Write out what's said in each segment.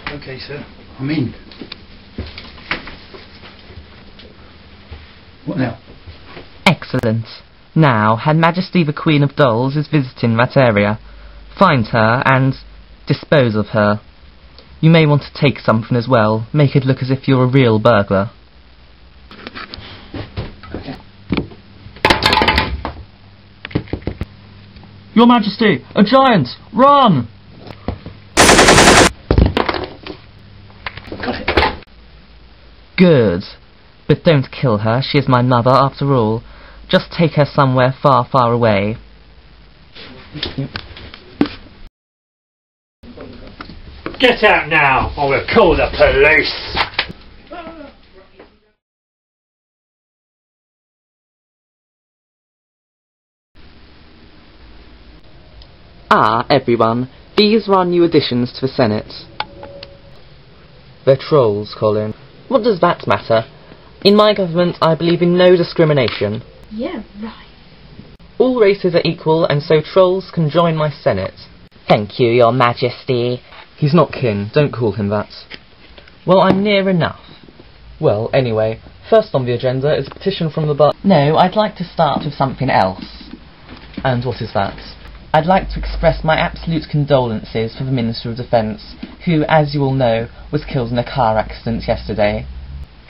Okay, sir. I'm in. What now? Excellent. Now, Her Majesty the Queen of Dolls is visiting that area. Find her and dispose of her. You may want to take something as well. Make it look as if you're a real burglar. Okay. Your Majesty! A giant! Run! Got it. Good. But don't kill her. She is my mother after all. Just take her somewhere far, far away. Get out now, or we'll call the police! Ah, everyone. These are our new additions to the Senate. They're trolls, Colin. What does that matter? In my government, I believe in no discrimination. Yeah, right. All races are equal, and so trolls can join my Senate. Thank you, Your Majesty. He's not kin, don't call him that. Well, I'm near enough. Well, anyway, first on the agenda is a petition from the No, I'd like to start with something else. And what is that? I'd like to express my absolute condolences for the Minister of Defence, who, as you all know, was killed in a car accident yesterday.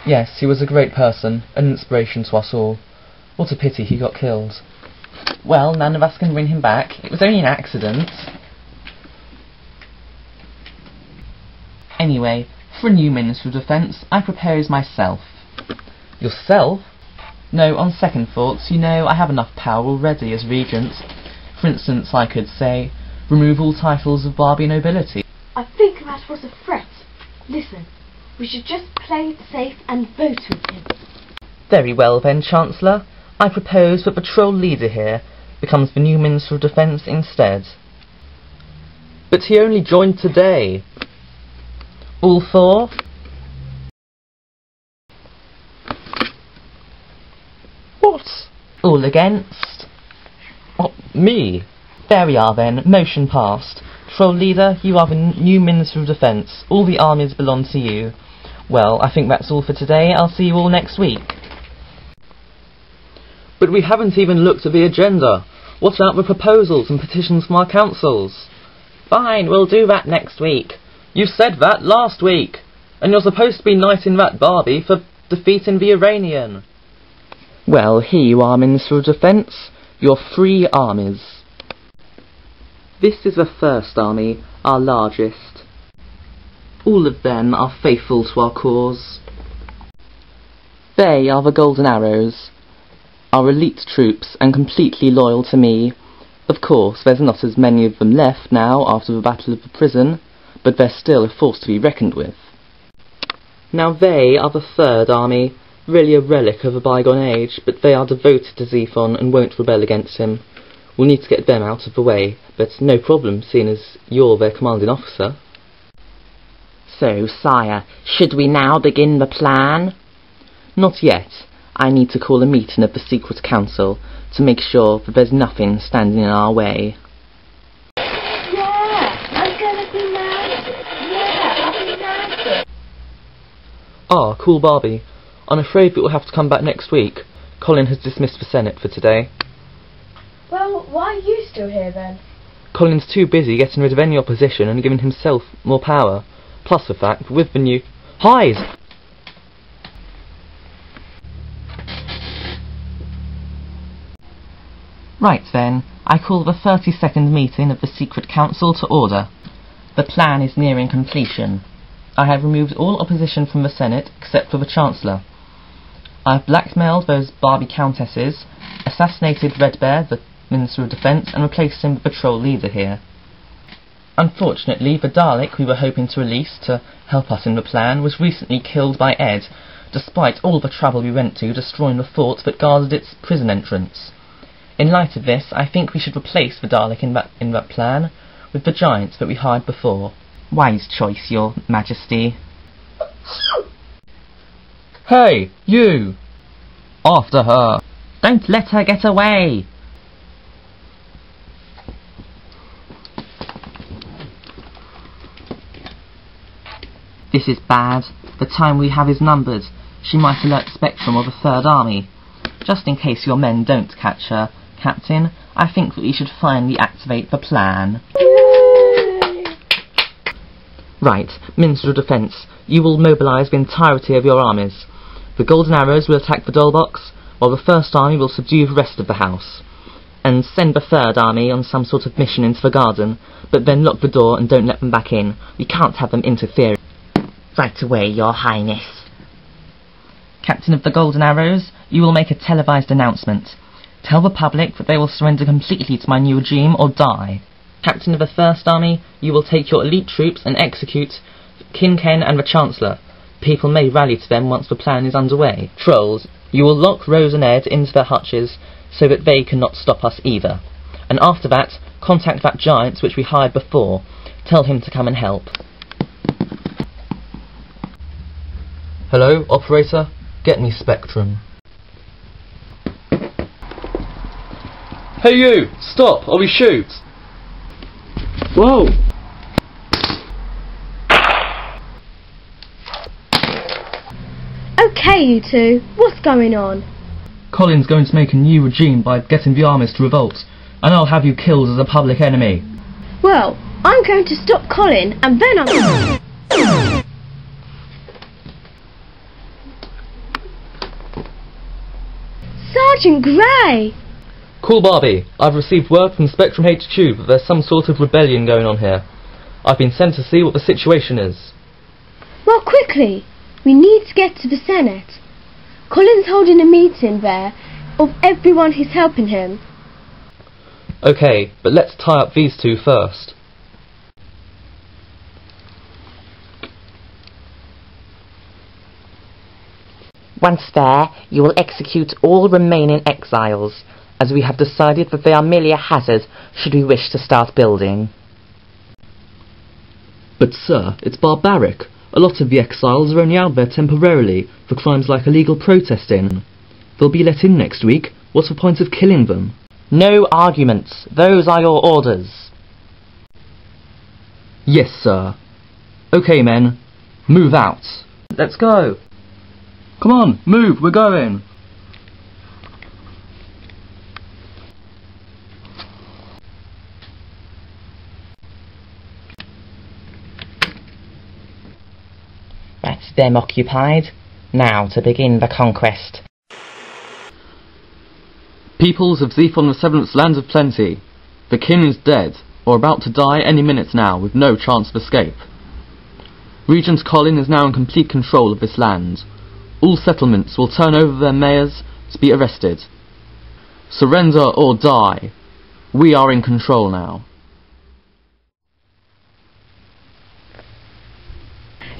Yes, he was a great person, an inspiration to us all. What a pity he got killed. Well, none of us can bring him back. It was only an accident. Anyway, for a new Minister of Defence, I propose myself. Yourself? No, on second thoughts, you know, I have enough power already as regent. For instance, I could say, remove all titles of Barbie nobility. I think that was a threat. Listen, we should just play it safe and vote with him. Very well then, Chancellor. I propose that the troll leader here becomes the new Minister of Defence instead. But he only joined today. All for? What? All against? Oh, me? There we are then, motion passed. Troll leader, you are the new Minister of Defence. All the armies belong to you. Well, I think that's all for today. I'll see you all next week. But we haven't even looked at the agenda. What about the proposals and petitions from our councils? Fine, we'll do that next week. You said that last week. And you're supposed to be knighting that Barbie for defeating the Uranian. Well, here you are, Minister of Defence. Your 3 armies. This is the first army, our largest. All of them are faithful to our cause. They are the Golden Arrows, our elite troops and completely loyal to me. Of course, there's not as many of them left now after the Battle of the Prison, but they're still a force to be reckoned with. Now they are the third army, really a relic of a bygone age, but they are devoted to Zephon and won't rebel against him. We'll need to get them out of the way, but no problem, seeing as you're their commanding officer. So, sire, should we now begin the plan? Not yet. I need to call a meeting of the Secret Council to make sure that there's nothing standing in our way. Yeah, I'm gonna be mad. Yeah, I'll be mad. Ah, cool Barbie. I'm afraid that we'll have to come back next week. Colin has dismissed the Senate for today. Well, why are you still here then? Colin's too busy getting rid of any opposition and giving himself more power. Plus the fact that with the new... Hide! Right then, I call the 32nd meeting of the Secret Council to order. The plan is nearing completion. I have removed all opposition from the Senate except for the Chancellor. I have blackmailed those Barbie countesses, assassinated Red Bear, the Minister of Defence, and replaced him with the patrol leader here. Unfortunately, the Dalek we were hoping to release to help us in the plan was recently killed by Ed, despite all the trouble we went to destroying the fort that guarded its prison entrance. In light of this, I think we should replace the Dalek in that plan with the giants that we hired before. Wise choice, Your Majesty. Hey, you! After her! Don't let her get away! This is bad. The time we have is numbered. She might alert Spectrum or the Third Army. Just in case your men don't catch her, Captain, I think that we should finally activate the plan. Right, Minister of Defence, you will mobilise the entirety of your armies. The Golden Arrows will attack the doll box, while the First Army will subdue the rest of the house. And send the Third Army on some sort of mission into the garden, but then lock the door and don't let them back in. We can't have them interfering. Right away, Your Highness. Captain of the Golden Arrows, you will make a televised announcement. Tell the public that they will surrender completely to my new regime or die. Captain of the First Army, you will take your elite troops and execute King Ken and the Chancellor. People may rally to them once the plan is underway. Trolls, you will lock Rose and Ed into their hutches so that they cannot stop us either. And after that, contact that giant which we hired before. Tell him to come and help. Hello, operator? Get me Spectrum. Hey you! Stop, or we shoot! Whoa! Okay, you two, what's going on? Colin's going to make a new regime by getting the armies to revolt, and I'll have you killed as a public enemy. Well, I'm going to stop Colin, and then I'm... Sergeant Grey! Cool Barbie, I've received word from Spectrum HQ that there's some sort of rebellion going on here. I've been sent to see what the situation is. Well, quickly! We need to get to the Senate. Colin's holding a meeting there of everyone who's helping him. Okay, but let's tie up these two first. Once there, you will execute all remaining exiles, as we have decided that they are merely a hazard should we wish to start building. But sir, it's barbaric. A lot of the exiles are only out there temporarily for crimes like illegal protesting. They'll be let in next week. What's the point of killing them? No arguments. Those are your orders. Yes, sir. Okay, men. Move out. Let's go. Come on, move, we're going. That's them occupied. Now to begin the conquest. Peoples of Zephon VII's lands of plenty. The king is dead, or about to die any minute now, with no chance of escape. Regent Colin is now in complete control of this land. All settlements will turn over their mayors to be arrested. Surrender or die. We are in control now.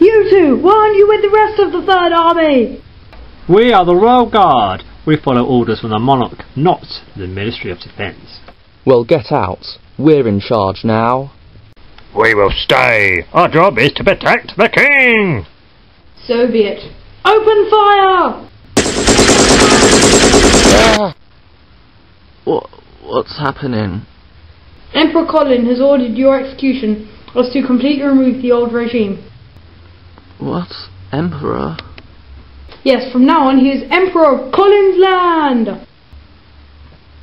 You two, why aren't you with the rest of the Third Army? We are the Royal Guard. We follow orders from the monarch, not the Ministry of Defence. Well, get out. We're in charge now. We will stay. Our job is to protect the king. So be it. Open fire! What's happening? Emperor Colin has ordered your execution as to completely remove the old regime. What? Emperor? Yes, from now on he is Emperor of Colin's land!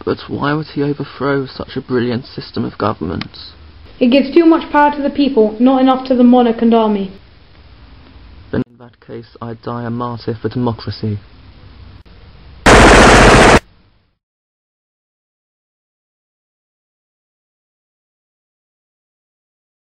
But why would he overthrow such a brilliant system of government? It gives too much power to the people, not enough to the monarch and army. Then in that case I'd die a martyr for democracy.